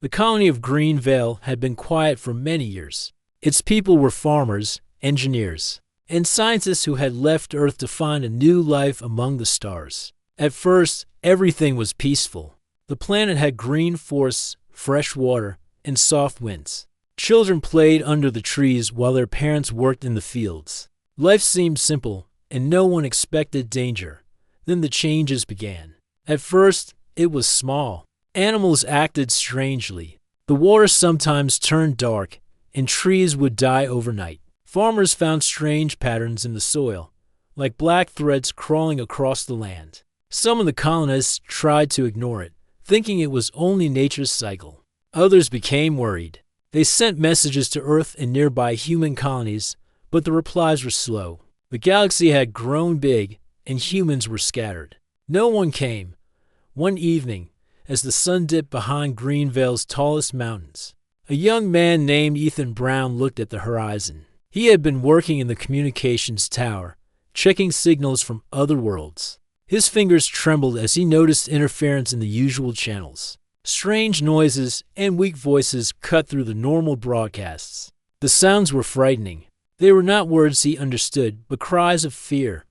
The colony of Greenvale had been quiet for many years. Its people were farmers, engineers, and scientists who had left Earth to find a new life among the stars. At first, everything was peaceful. The planet had green forests, fresh water, and soft winds. Children played under the trees while their parents worked in the fields. Life seemed simple, and no one expected danger. Then the changes began. At first, it was small. Animals acted strangely. The water sometimes turned dark, and trees would die overnight. Farmers found strange patterns in the soil, like black threads crawling across the land. Some of the colonists tried to ignore it, thinking it was only nature's cycle. Others became worried. They sent messages to Earth and nearby human colonies, but the replies were slow. The galaxy had grown big, and humans were scattered. No one came. One evening, as the sun dipped behind Greenvale's tallest mountains, a young man named Ethan Brown looked at the horizon. He had been working in the communications tower, checking signals from other worlds. His fingers trembled as he noticed interference in the usual channels. Strange noises and weak voices cut through the normal broadcasts. The sounds were frightening. They were not words he understood, but cries of fear.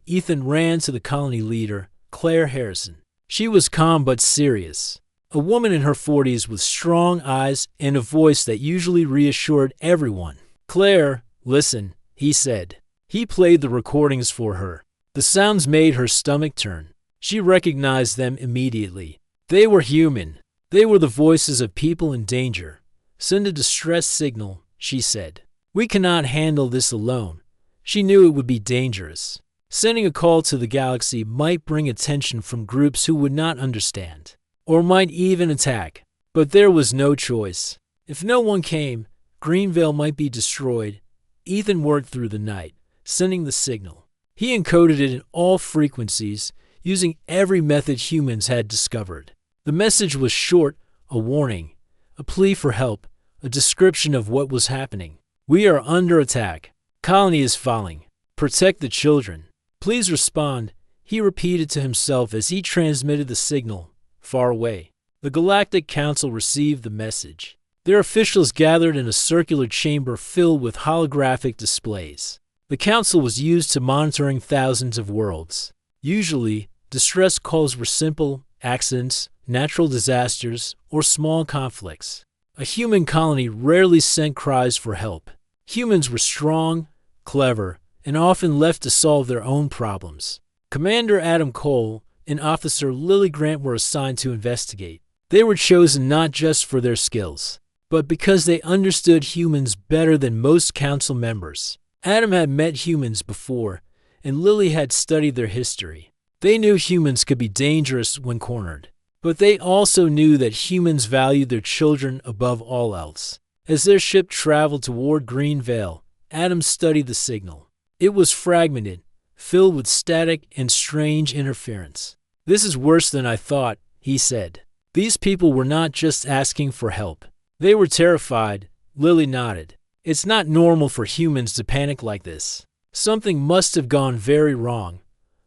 Ethan ran to the colony leader, Claire Harrison. She was calm but serious. A woman in her 40s with strong eyes and a voice that usually reassured everyone. "Claire, listen," he said. He played the recordings for her. The sounds made her stomach turn. She recognized them immediately. They were human. They were the voices of people in danger. "Send a distress signal," she said. "We cannot handle this alone." She knew it would be dangerous. Sending a call to the galaxy might bring attention from groups who would not understand, or might even attack. But there was no choice. If no one came, Greenvale might be destroyed. Ethan worked through the night, sending the signal. He encoded it in all frequencies, using every method humans had discovered. The message was short, a warning, a plea for help, a description of what was happening. "We are under attack. Colony is falling. Protect the children. Please respond," he repeated to himself as he transmitted the signal, far away. The Galactic Council received the message. Their officials gathered in a circular chamber filled with holographic displays. The council was used to monitoring thousands of worlds. Usually, distress calls were simple accidents, natural disasters, or small conflicts. A human colony rarely sent cries for help. Humans were strong, clever, and often left to solve their own problems. Commander Adam Cole and Officer Lily Grant were assigned to investigate. They were chosen not just for their skills, but because they understood humans better than most council members. Adam had met humans before, and Lily had studied their history. They knew humans could be dangerous when cornered, but they also knew that humans valued their children above all else. As their ship traveled toward Greenvale, Adam studied the signal. It was fragmented, filled with static and strange interference. "This is worse than I thought," he said. "These people were not just asking for help. They were terrified." Lily nodded. "It's not normal for humans to panic like this. Something must have gone very wrong."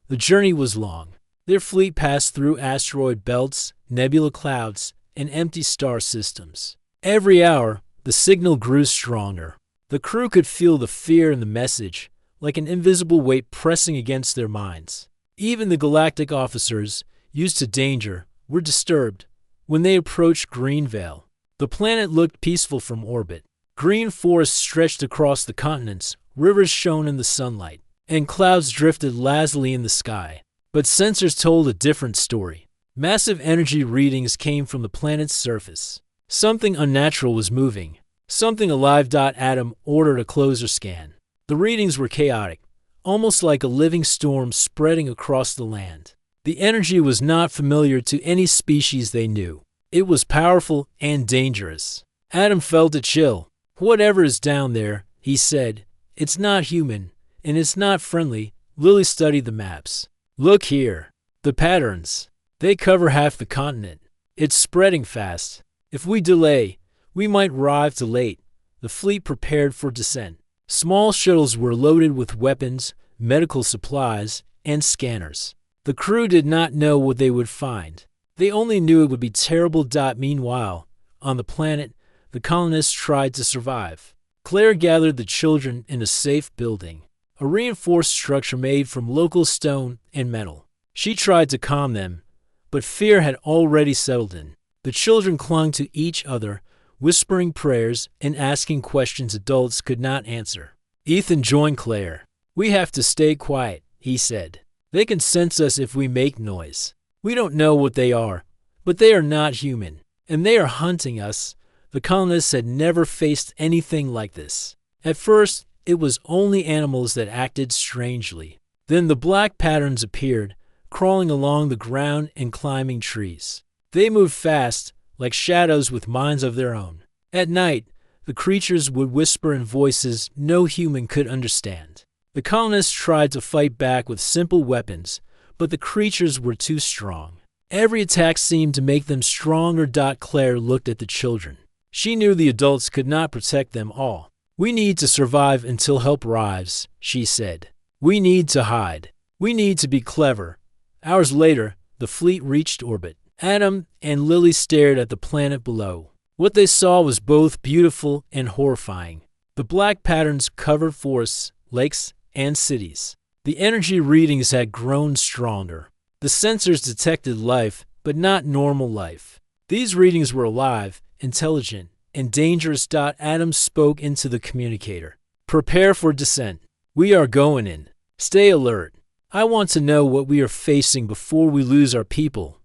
The journey was long. Their fleet passed through asteroid belts, nebula clouds, and empty star systems. Every hour, the signal grew stronger. The crew could feel the fear in the message, like an invisible weight pressing against their minds. Even the galactic officers, used to danger, were disturbed when they approached Greenvale. The planet looked peaceful from orbit. Green forests stretched across the continents, rivers shone in the sunlight, and clouds drifted lazily in the sky. But sensors told a different story. Massive energy readings came from the planet's surface. Something unnatural was moving. Something alive. Adam ordered a closer scan. The readings were chaotic, almost like a living storm spreading across the land. The energy was not familiar to any species they knew. It was powerful and dangerous. Adam felt a chill. "Whatever is down there," he said, "it's not human, and it's not friendly." Lily studied the maps. "Look here. The patterns. They cover half the continent. It's spreading fast. If we delay, we might arrive too late." The fleet prepared for descent. Small shuttles were loaded with weapons, medical supplies, and scanners. The crew did not know what they would find. They only knew it would be terrible. Meanwhile, On the planet, the colonists tried to survive. Claire gathered the children in a safe building, a reinforced structure made from local stone and metal. She tried to calm them, but fear had already settled in. The children clung to each other, whispering prayers and asking questions adults could not answer. Ethan joined Claire. "We have to stay quiet," he said. "They can sense us if we make noise. We don't know what they are, but they are not human, and they are hunting us." The colonists had never faced anything like this. At first, it was only animals that acted strangely. Then the black patterns appeared, crawling along the ground and climbing trees. They moved fast, like shadows with minds of their own. At night, the creatures would whisper in voices no human could understand. The colonists tried to fight back with simple weapons, but the creatures were too strong. Every attack seemed to make them stronger. Claire looked at the children. She knew the adults could not protect them all. "We need to survive until help arrives," she said. "We need to hide. We need to be clever." Hours later, the fleet reached orbit. Adam and Lily stared at the planet below. What they saw was both beautiful and horrifying. The black patterns covered forests, lakes, and cities. The energy readings had grown stronger. The sensors detected life, but not normal life. These readings were alive, intelligent, and dangerous. Adam spoke into the communicator. "Prepare for descent. We are going in. Stay alert. I want to know what we are facing before we lose our people."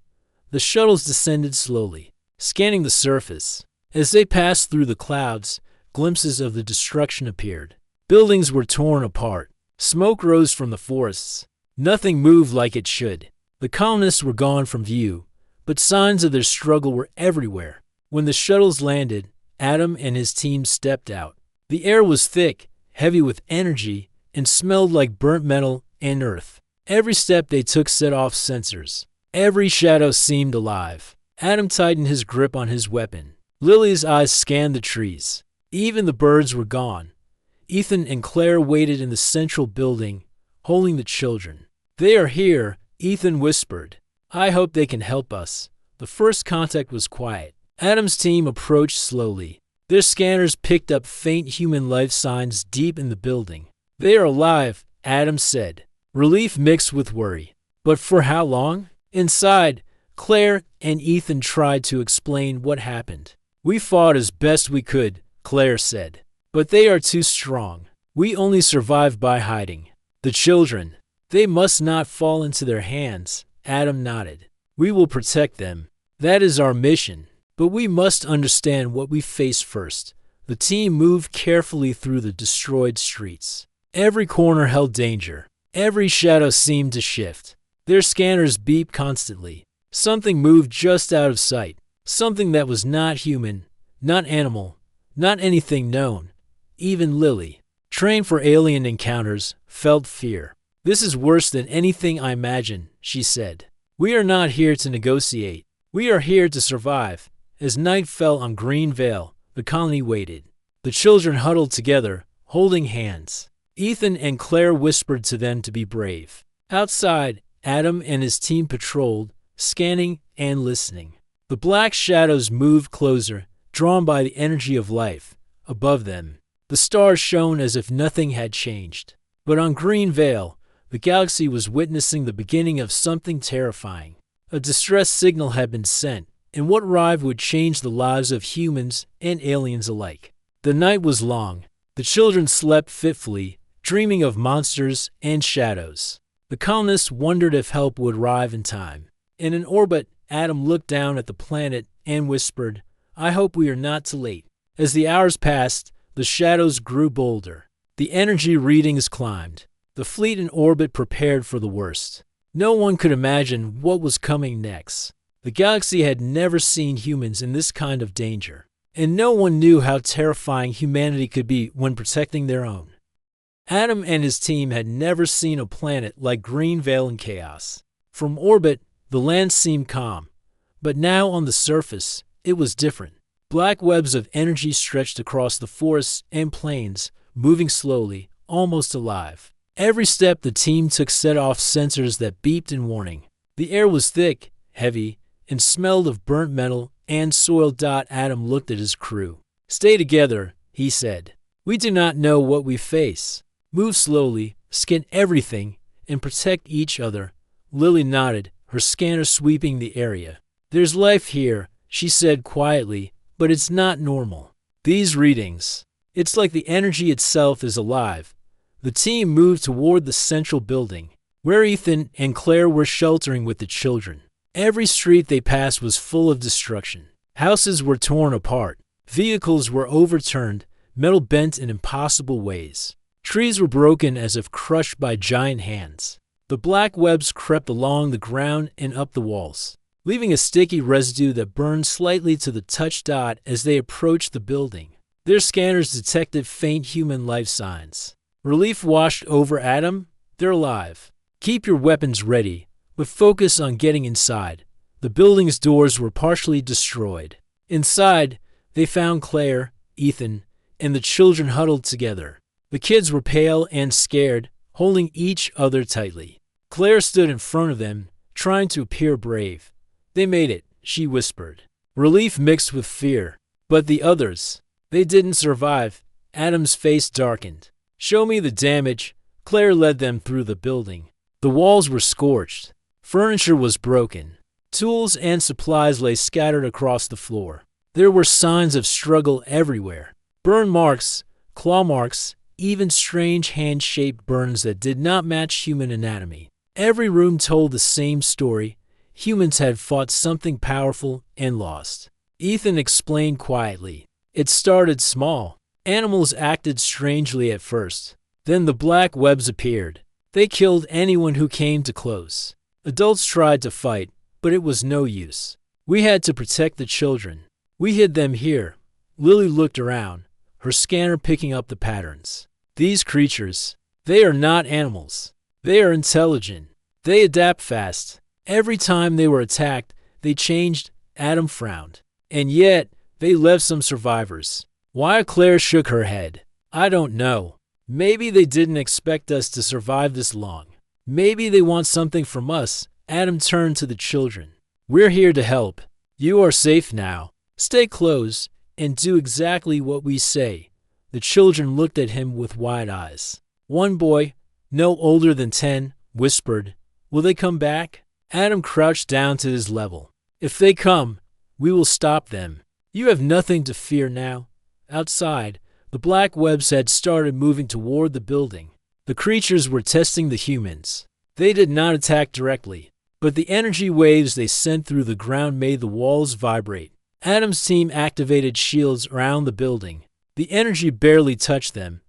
The shuttles descended slowly, scanning the surface. As they passed through the clouds, glimpses of the destruction appeared. Buildings were torn apart. Smoke rose from the forests. Nothing moved like it should. The colonists were gone from view, but signs of their struggle were everywhere. When the shuttles landed, Adam and his team stepped out. The air was thick, heavy with energy, and smelled like burnt metal and earth. Every step they took set off sensors. Every shadow seemed alive. Adam tightened his grip on his weapon. Lily's eyes scanned the trees. Even the birds were gone. Ethan and Claire waited in the central building, holding the children. "They are here," Ethan whispered. "I hope they can help us." The first contact was quiet. Adam's team approached slowly. Their scanners picked up faint human life signs deep in the building. "They are alive," Adam said, relief mixed with worry. "But for how long?" Inside, Claire and Ethan tried to explain what happened. "We fought as best we could," Claire said. "But they are too strong. We only survived by hiding." "The children, they must not fall into their hands," Adam nodded. "We will protect them. That is our mission. But we must understand what we face first." The team moved carefully through the destroyed streets. Every corner held danger. Every shadow seemed to shift. Their scanners beeped constantly. Something moved just out of sight. Something that was not human, not animal, not anything known. Even Lily, trained for alien encounters, felt fear. "This is worse than anything I imagined," she said. "We are not here to negotiate. We are here to survive." As night fell on Greenvale, the colony waited. The children huddled together, holding hands. Ethan and Claire whispered to them to be brave. Outside, Adam and his team patrolled, scanning and listening. The black shadows moved closer, drawn by the energy of life. Above them, the stars shone as if nothing had changed. But on Greenvale, the galaxy was witnessing the beginning of something terrifying. A distress signal had been sent, and what arrived would change the lives of humans and aliens alike. The night was long. The children slept fitfully, dreaming of monsters and shadows. The colonists wondered if help would arrive in time. In an orbit, Adam looked down at the planet and whispered, "I hope we are not too late." As the hours passed, the shadows grew bolder. The energy readings climbed. The fleet in orbit prepared for the worst. No one could imagine what was coming next. The galaxy had never seen humans in this kind of danger, and no one knew how terrifying humanity could be when protecting their own. Adam and his team had never seen a planet like Greenvale in chaos. From orbit, the land seemed calm, but now on the surface, it was different. Black webs of energy stretched across the forests and plains, moving slowly, almost alive. Every step the team took set off sensors that beeped in warning. The air was thick, heavy, and smelled of burnt metal and soil. Adam looked at his crew. "Stay together," he said. "We do not know what we face. Move slowly, scan everything, and protect each other." Lily nodded, her scanner sweeping the area. "There's life here," she said quietly, "but it's not normal. These readings, it's like the energy itself is alive." The team moved toward the central building, where Ethan and Claire were sheltering with the children. Every street they passed was full of destruction. Houses were torn apart. Vehicles were overturned, metal bent in impossible ways. Trees were broken as if crushed by giant hands. The black webs crept along the ground and up the walls, leaving a sticky residue that burned slightly to the touch. As they approached the building, their scanners detected faint human life signs. Relief washed over Adam. "They're alive. Keep your weapons ready, but focus on getting inside." The building's doors were partially destroyed. Inside, they found Claire, Ethan, and the children huddled together. The kids were pale and scared, holding each other tightly. Claire stood in front of them, trying to appear brave. "They made it," she whispered. Relief mixed with fear. But the others, they didn't survive. Adam's face darkened. "Show me the damage." Claire led them through the building. The walls were scorched. Furniture was broken. Tools and supplies lay scattered across the floor. There were signs of struggle everywhere. Burn marks, claw marks, even strange hand-shaped burns that did not match human anatomy. Every room told the same story. Humans had fought something powerful and lost. Ethan explained quietly. "It started small. Animals acted strangely at first. Then the black webs appeared. They killed anyone who came too close. Adults tried to fight, but it was no use. We had to protect the children. We hid them here." Lily looked around, her scanner picking up the patterns. "These creatures, they are not animals. They are intelligent. They adapt fast. Every time they were attacked, they changed." Adam frowned. "And yet, they left some survivors." Why? Claire shook her head. "I don't know. Maybe they didn't expect us to survive this long. Maybe they want something from us." Adam turned to the children. "We're here to help. You are safe now. Stay close and do exactly what we say." The children looked at him with wide eyes. One boy, no older than 10, whispered, "Will they come back?" Adam crouched down to his level. "If they come, we will stop them. You have nothing to fear now." Outside, the black webs had started moving toward the building. The creatures were testing the humans. They did not attack directly, but the energy waves they sent through the ground made the walls vibrate. Adam's team activated shields around the building. The energy barely touched them,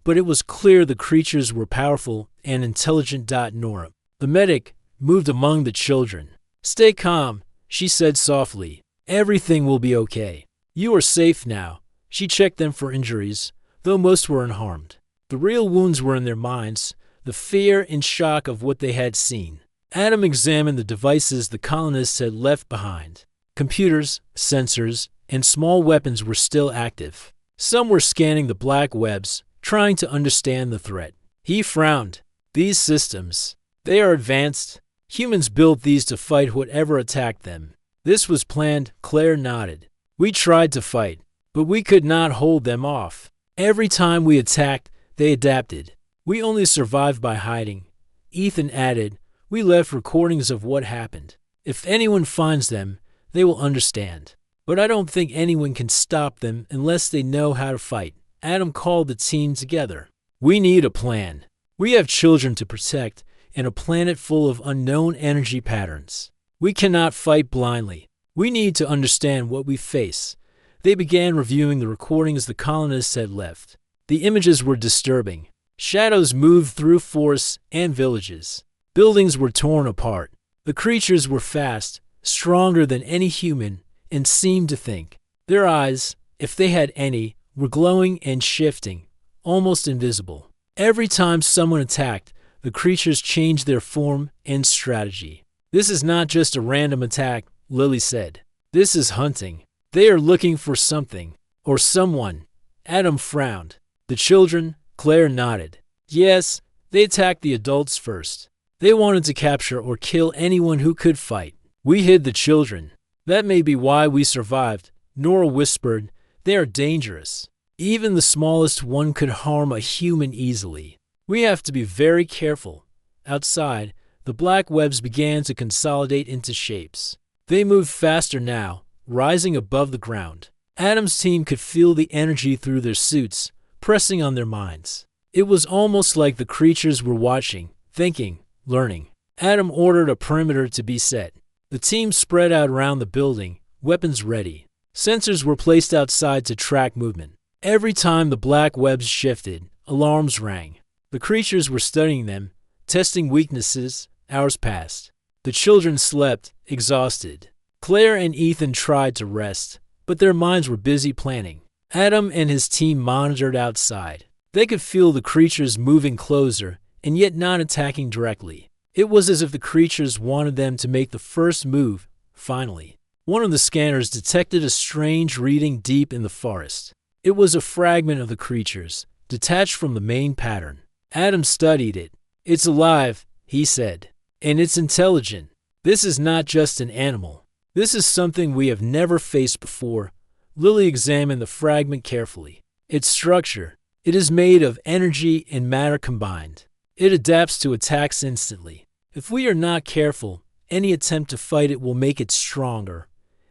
but it was clear the creatures were powerful and intelligent. Nora, the medic, moved among the children. "Stay calm," she said softly. "Everything will be okay. You are safe now." She checked them for injuries, though most were unharmed. The real wounds were in their minds, the fear and shock of what they had seen. Adam examined the devices the colonists had left behind. Computers, sensors, and small weapons were still active. Some were scanning the black webs, trying to understand the threat. He frowned. "These systems, they are advanced. Humans built these to fight whatever attacked them." "This was planned," Claire nodded. "We tried to fight, but we could not hold them off. Every time we attacked, they adapted. We only survived by hiding." Ethan added, "We left recordings of what happened. If anyone finds them, they will understand. But I don't think anyone can stop them unless they know how to fight." Adam called the team together. "We need a plan. We have children to protect and a planet full of unknown energy patterns. We cannot fight blindly. We need to understand what we face." They began reviewing the recordings the colonists had left. The images were disturbing. Shadows moved through forests and villages. Buildings were torn apart. The creatures were fast, stronger than any human, and seemed to think. Their eyes, if they had any, were glowing and shifting, almost invisible. Every time someone attacked, the creatures changed their form and strategy. "This is not just a random attack," Lily said. "This is hunting. They are looking for something, or someone." Adam frowned. "The children?" Claire nodded. "Yes, they attacked the adults first. They wanted to capture or kill anyone who could fight. We hid the children. That may be why we survived, Nora whispered. They are dangerous. Even the smallest one could harm a human easily. We have to be very careful. Outside, the black webs began to consolidate into shapes. They moved faster now, rising above the ground. Adam's team could feel the energy through their suits, pressing on their minds. It was almost like the creatures were watching, thinking, learning. Adam ordered a perimeter to be set. The team spread out around the building, weapons ready. Sensors were placed outside to track movement. Every time the black webs shifted, alarms rang. The creatures were studying them, testing weaknesses. Hours passed. The children slept, exhausted. Claire and Ethan tried to rest, but their minds were busy planning. Adam and his team monitored outside. They could feel the creatures moving closer, and yet not attacking directly. It was as if the creatures wanted them to make the first move. Finally, one of the scanners detected a strange reading deep in the forest. It was a fragment of the creatures, detached from the main pattern. Adam studied it. It's alive, he said. And it's intelligent. This is not just an animal. This is something we have never faced before. Lily examined the fragment carefully. Its structure. It is made of energy and matter combined. It adapts to attacks instantly. If we are not careful, any attempt to fight it will make it stronger.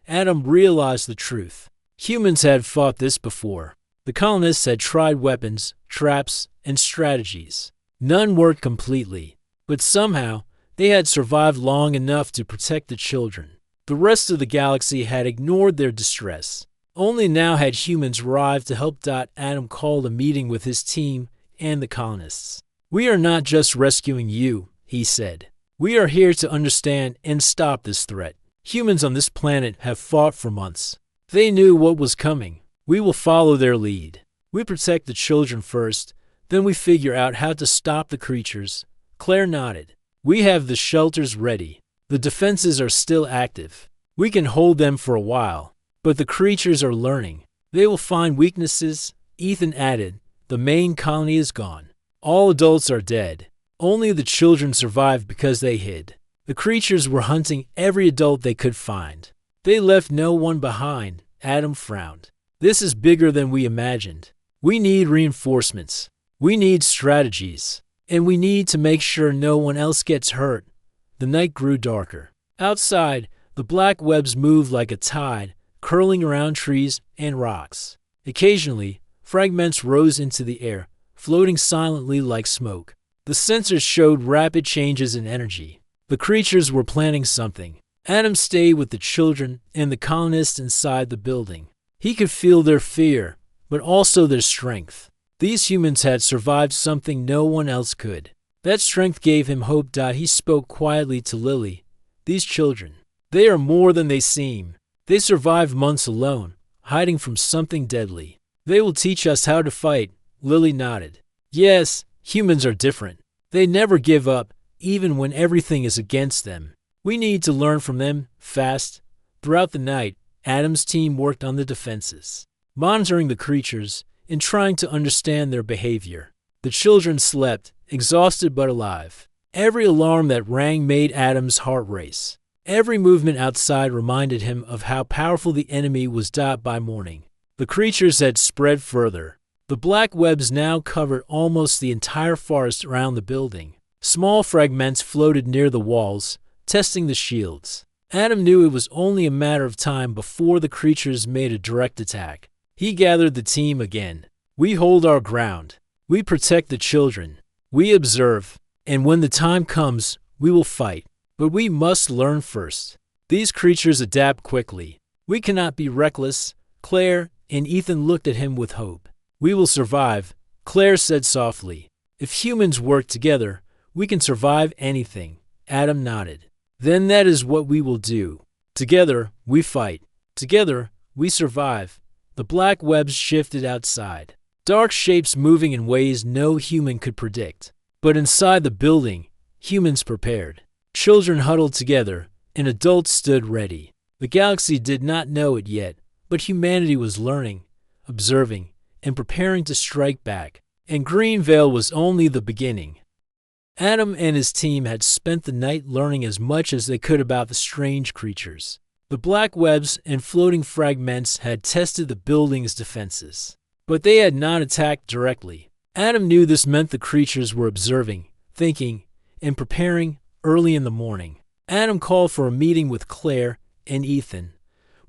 Adam realized the truth. Humans had fought this before. The colonists had tried weapons, traps, and strategies. None worked completely, but somehow they had survived long enough to protect the children. The rest of the galaxy had ignored their distress. Only now had humans arrived to help. Adam called a meeting with his team and the colonists. We are not just rescuing you, he said. We are here to understand and stop this threat. Humans on this planet have fought for months. They knew what was coming. We will follow their lead. We protect the children first, then we figure out how to stop the creatures. Claire nodded. We have the shelters ready. The defenses are still active. We can hold them for a while, but the creatures are learning. They will find weaknesses. Ethan added, the main colony is gone. All adults are dead. Only the children survived because they hid. The creatures were hunting every adult they could find. They left no one behind. Adam frowned. This is bigger than we imagined. We need reinforcements. We need strategies. And we need to make sure no one else gets hurt. The night grew darker. Outside, the black webs moved like a tide, curling around trees and rocks. Occasionally, fragments rose into the air, floating silently like smoke. The sensors showed rapid changes in energy. The creatures were planning something. Adam stayed with the children and the colonists inside the building. He could feel their fear, but also their strength. These humans had survived something no one else could. That strength gave him hope. He spoke quietly to Lily. These children, they are more than they seem. They survived months alone, hiding from something deadly. They will teach us how to fight. Lily nodded. Yes, humans are different. They never give up, even when everything is against them. We need to learn from them, fast. Throughout the night, Adam's team worked on the defenses, monitoring the creatures and trying to understand their behavior. The children slept, exhausted but alive. Every alarm that rang made Adam's heart race. Every movement outside reminded him of how powerful the enemy was. By morning, the creatures had spread further. The black webs now covered almost the entire forest around the building. Small fragments floated near the walls, testing the shields. Adam knew it was only a matter of time before the creatures made a direct attack. He gathered the team again. We hold our ground. We protect the children. We observe. And when the time comes, we will fight. But we must learn first. These creatures adapt quickly. We cannot be reckless. Claire and Ethan looked at him with hope. We will survive, Claire said softly. If humans work together, we can survive anything. Adam nodded. Then that is what we will do. Together, we fight. Together, we survive. The black webs shifted outside. Dark shapes moving in ways no human could predict. But inside the building, humans prepared. Children huddled together, and adults stood ready. The galaxy did not know it yet, but humanity was learning, observing, and preparing to strike back. And Greenvale was only the beginning. Adam and his team had spent the night learning as much as they could about the strange creatures. The black webs and floating fragments had tested the building's defenses, but they had not attacked directly. Adam knew this meant the creatures were observing, thinking, and preparing early in the morning. Adam called for a meeting with Claire and Ethan.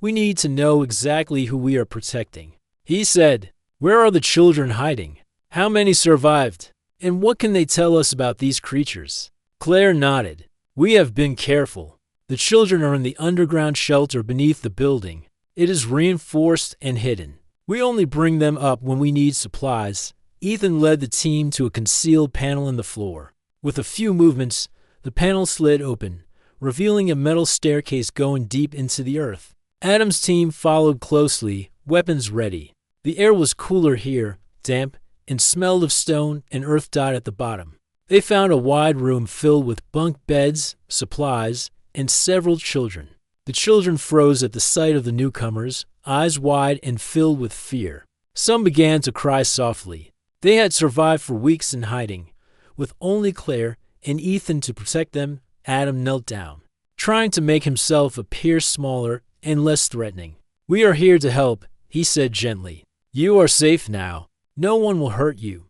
"We need to know exactly who we are protecting," he said. "Where are the children hiding? How many survived? And what can they tell us about these creatures?" Claire nodded. "We have been careful. The children are in the underground shelter beneath the building. It is reinforced and hidden. We only bring them up when we need supplies." Ethan led the team to a concealed panel in the floor. With a few movements, the panel slid open, revealing a metal staircase going deep into the earth. Adam's team followed closely, weapons ready. The air was cooler here, damp, and smelled of stone and earth dot at the bottom. They found a wide room filled with bunk beds, supplies, and several children. The children froze at the sight of the newcomers, eyes wide and filled with fear. Some began to cry softly. They had survived for weeks in hiding. With only Claire and Ethan to protect them, Adam knelt down, trying to make himself appear smaller and less threatening. "We are here to help," he said gently. "You are safe now. No one will hurt you."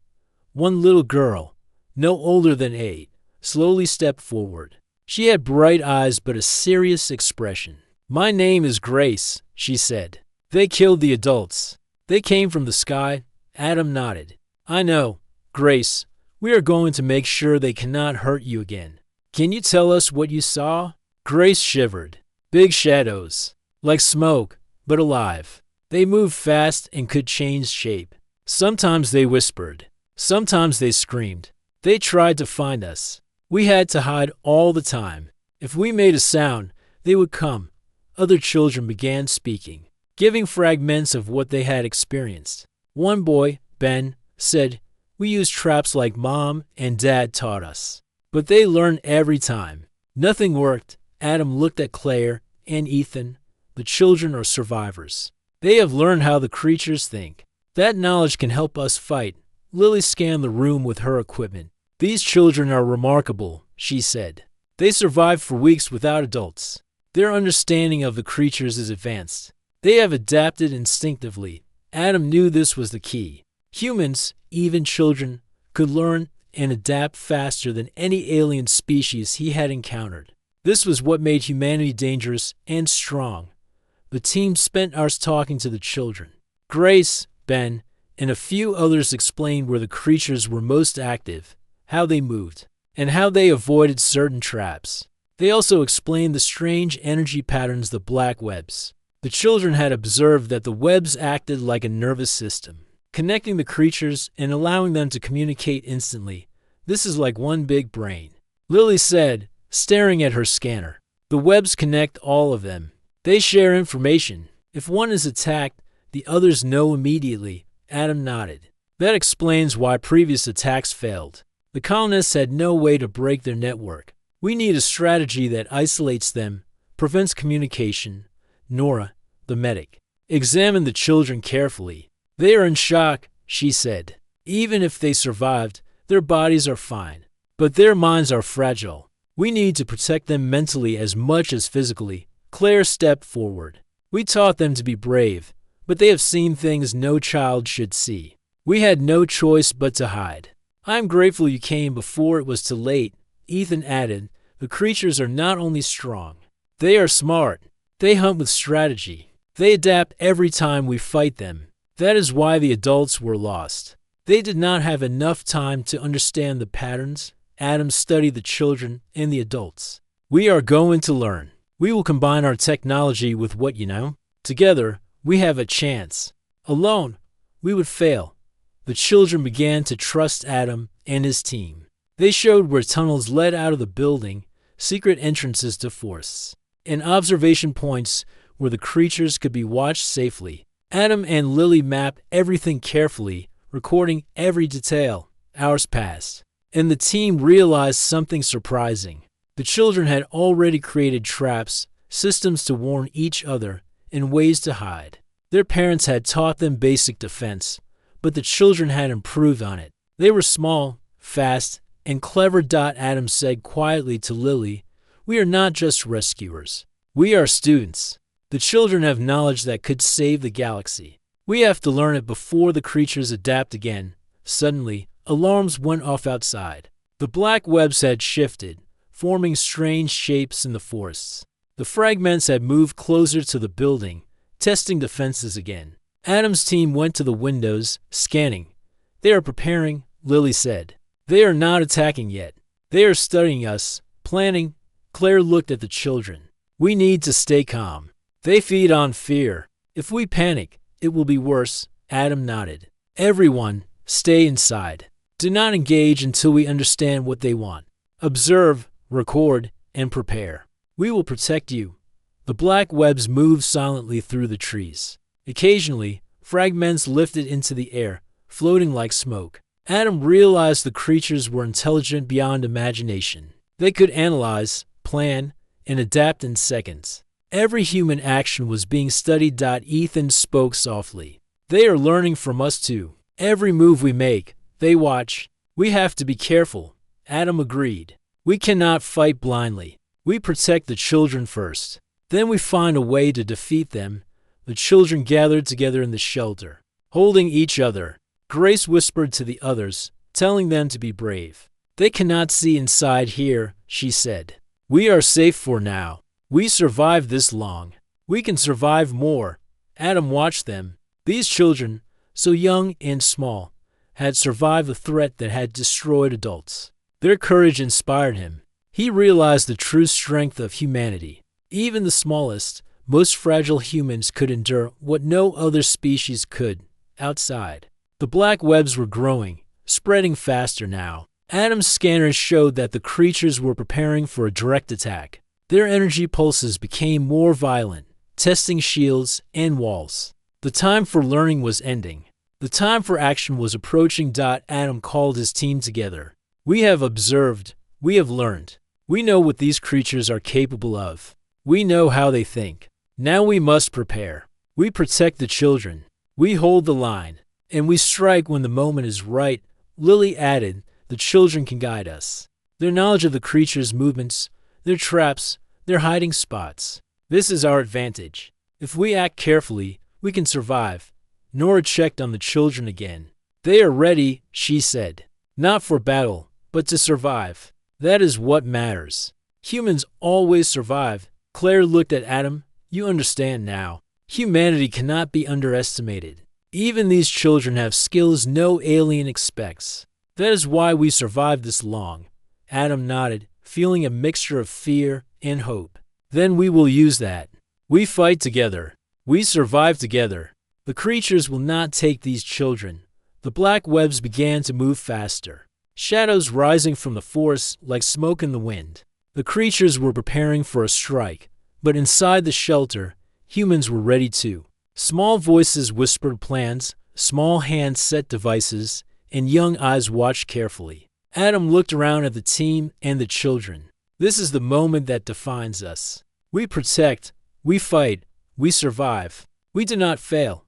One little girl, no older than 8, slowly stepped forward. She had bright eyes but a serious expression. "My name is Grace," she said. "They killed the adults. They came from the sky." Adam nodded. "I know, Grace. We are going to make sure they cannot hurt you again. Can you tell us what you saw?" Grace shivered. "Big shadows, like smoke, but alive. They moved fast and could change shape. Sometimes they whispered. Sometimes they screamed. They tried to find us. We had to hide all the time. If we made a sound, they would come." Other children began speaking, giving fragments of what they had experienced. One boy, Ben, said, "We used traps like Mom and Dad taught us. But they learned every time. Nothing worked." Adam looked at Claire and Ethan. "The children are survivors. They have learned how the creatures think. That knowledge can help us fight." Lily scanned the room with her equipment. "These children are remarkable," she said. "They survived for weeks without adults. Their understanding of the creatures is advanced. They have adapted instinctively." Adam knew this was the key. Humans, even children, could learn and adapt faster than any alien species he had encountered. This was what made humanity dangerous and strong. The team spent hours talking to the children. Grace, Ben, and a few others explained where the creatures were most active, how they moved, and how they avoided certain traps. They also explained the strange energy patterns of the black webs. The children had observed that the webs acted like a nervous system, connecting the creatures and allowing them to communicate instantly. "This is like one big brain," Lily said, staring at her scanner. "The webs connect all of them. They share information. If one is attacked, the others know immediately." Adam nodded. "That explains why previous attacks failed. The colonists had no way to break their network. We need a strategy that isolates them, prevents communication." Nora, the medic, examined the children carefully. "They are in shock," she said. "Even if they survived, their bodies are fine. But their minds are fragile. We need to protect them mentally as much as physically." Claire stepped forward. "We taught them to be brave, but they have seen things no child should see. We had no choice but to hide." "I'm grateful you came before it was too late," Ethan added. "The creatures are not only strong, they are smart. They hunt with strategy. They adapt every time we fight them. That is why the adults were lost. They did not have enough time to understand the patterns." Adam studied the children and the adults. "We are going to learn. We will combine our technology with what you know. Together, we have a chance. Alone, we would fail." The children began to trust Adam and his team. They showed where tunnels led out of the building, secret entrances to forests, and observation points where the creatures could be watched safely. Adam and Lily mapped everything carefully, recording every detail. Hours passed, and the team realized something surprising. The children had already created traps, systems to warn each other, and ways to hide. Their parents had taught them basic defense, but the children had improved on it. They were small, fast, and clever. Adam said quietly to Lily, "We are not just rescuers. We are students." The children have knowledge that could save the galaxy. We have to learn it before the creatures adapt again. Suddenly, alarms went off outside. The black webs had shifted, forming strange shapes in the forests. The fragments had moved closer to the building, testing defenses again. Adam's team went to the windows, scanning. They are preparing, Lily said. They are not attacking yet. They are studying us, planning. Claire looked at the children. We need to stay calm. They feed on fear. If we panic, it will be worse. Adam nodded. Everyone, stay inside. Do not engage until we understand what they want. Observe, record, and prepare. We will protect you. The black webs moved silently through the trees. Occasionally, fragments lifted into the air, floating like smoke. Adam realized the creatures were intelligent beyond imagination. They could analyze, plan, and adapt in seconds. Every human action was being studied. Ethan spoke softly. They are learning from us too. Every move we make, they watch. We have to be careful. Adam agreed. We cannot fight blindly. We protect the children first. Then we find a way to defeat them. The children gathered together in the shelter, holding each other. Grace whispered to the others, telling them to be brave. They cannot see inside here, she said. We are safe for now. We survived this long. We can survive more. Adam watched them. These children, so young and small, had survived the threat that had destroyed adults. Their courage inspired him. He realized the true strength of humanity. Even the smallest, most fragile humans could endure what no other species could. Outside, the black webs were growing, spreading faster now. Adam's scanners showed that the creatures were preparing for a direct attack. Their energy pulses became more violent, testing shields and walls. The time for learning was ending. The time for action was approaching. Adam called his team together. We have observed. We have learned. We know what these creatures are capable of. We know how they think. Now we must prepare. We protect the children. We hold the line. And we strike when the moment is right. Lily added, the children can guide us. Their knowledge of the creatures' movements, their traps, their hiding spots. This is our advantage. If we act carefully, we can survive. Nora checked on the children again. They are ready, she said. Not for battle, but to survive. That is what matters. Humans always survive. Claire looked at Adam. You understand now. Humanity cannot be underestimated. Even these children have skills no alien expects. That is why we survived this long. Adam nodded, feeling a mixture of fear and hope. Then we will use that. We fight together. We survive together. The creatures will not take these children. The black webs began to move faster. Shadows rising from the forest like smoke in the wind. The creatures were preparing for a strike, but inside the shelter, humans were ready too. Small voices whispered plans, small hands set devices, and young eyes watched carefully. Adam looked around at the team and the children. This is the moment that defines us. We protect, we fight, we survive. We do not fail.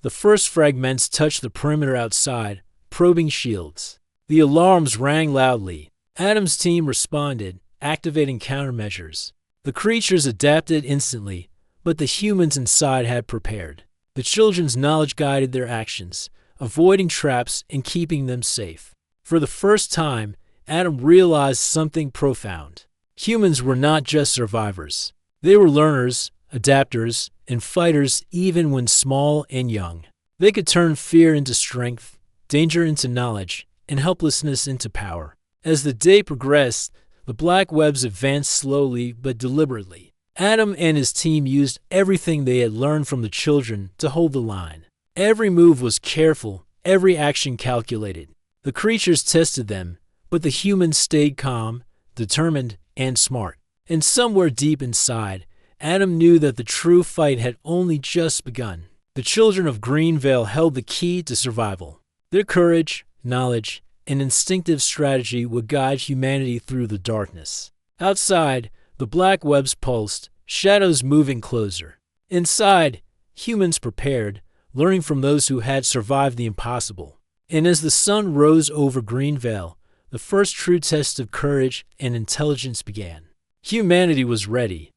The first fragments touched the perimeter outside, probing shields. The alarms rang loudly. Adam's team responded, activating countermeasures. The creatures adapted instantly, but the humans inside had prepared. The children's knowledge guided their actions, avoiding traps and keeping them safe. For the first time, Adam realized something profound. Humans were not just survivors. They were learners, adapters, and fighters even when small and young. They could turn fear into strength, danger into knowledge, and helplessness into power. As the day progressed, the black webs advanced slowly but deliberately. Adam and his team used everything they had learned from the children to hold the line. Every move was careful, every action calculated. The creatures tested them, but the humans stayed calm, determined, and smart. And somewhere deep inside, Adam knew that the true fight had only just begun. The children of Greenvale held the key to survival. Their courage, knowledge, and instinctive strategy would guide humanity through the darkness. Outside, the black webs pulsed, shadows moving closer. Inside, humans prepared, learning from those who had survived the impossible. And as the sun rose over Greenvale, the first true test of courage and intelligence began. Humanity was ready.